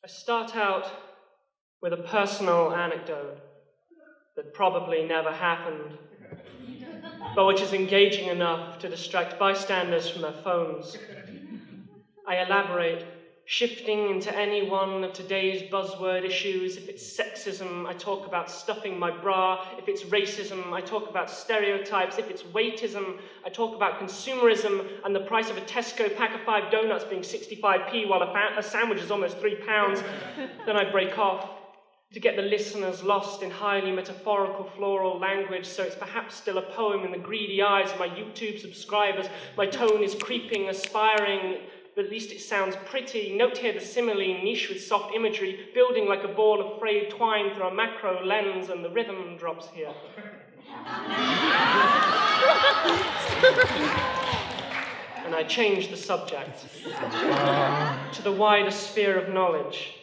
I start out with a personal anecdote that probably never happened, but which is engaging enough to distract bystanders from their phones. I elaborate, shifting into any one of today's buzzword issues. If it's sexism, I talk about stuffing my bra. If it's racism, I talk about stereotypes. If it's weightism, I talk about consumerism and the price of a Tesco pack of 5 donuts being 65p while a sandwich is almost £3. Then I break off to get the listeners lost in highly metaphorical floral language, so it's perhaps still a poem in the greedy eyes of my YouTube subscribers. My tone is creeping, aspiring, but at least it sounds pretty. Note here the simile, niche with soft imagery, building like a ball of frayed twine through a macro lens, and the rhythm drops here. And I change the subject to the wider sphere of knowledge,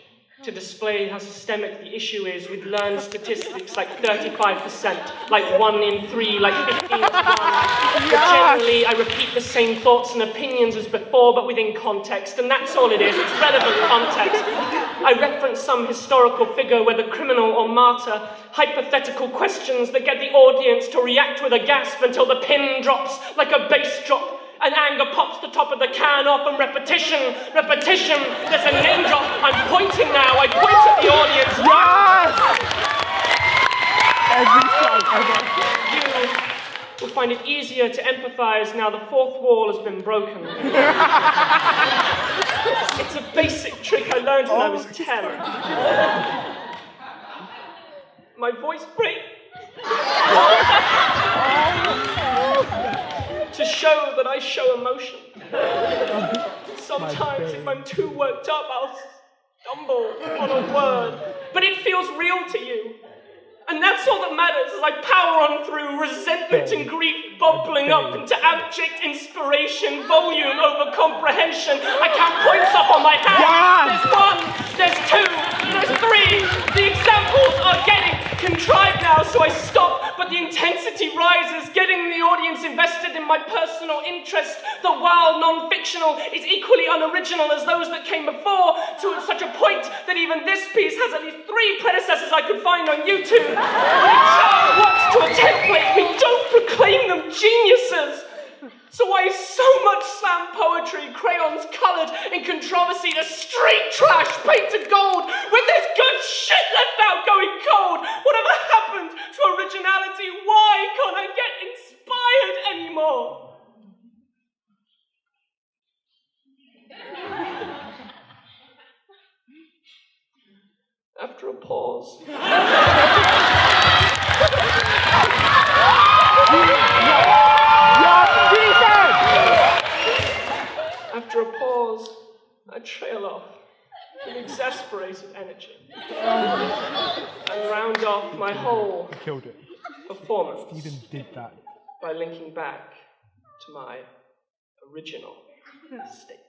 to display how systemic the issue is with learned statistics like 35%, like 1 in 3, like 15 to 1. But generally, I repeat the same thoughts and opinions as before, but within context, and that's all it is, it's relevant context. I reference some historical figure, whether criminal or martyr, hypothetical questions that get the audience to react with a gasp until the pin drops like a bass drop. And anger pops the top of the can off, and repetition, there's a name drop. I'm pointing now, I point at the audience. Yes! You will find it easier to empathize now the fourth wall has been broken. It's a basic trick I learned when I was 10. My voice breaks. To show that I show emotion. Sometimes if I'm too worked up, I'll stumble on a word. But it feels real to you. And that's all that matters as I power on through, resentment and grief bubbling up into abject inspiration, volume over comprehension. I count points up on my hand. There's 1, there's 2, there's 3. The examples are getting contrived now, so I stop, but the intensity rises, getting the audience invested in my personal interest. The wild non-fictional is equally unoriginal as those that came before, to such a point that even this piece has at least 3 predecessors I could find on YouTube. When a child walks to a template, we don't proclaim them geniuses. So why is so much slam poetry, crayons coloured in controversy to street trash painted gold, when there's good shit left out going cold? Whatever happened to originality? Why can't I get inspired anymore? After a pause. After a pause, I trail off with exasperated energy and round off my whole performance Stephen did that. by linking back to my original statement.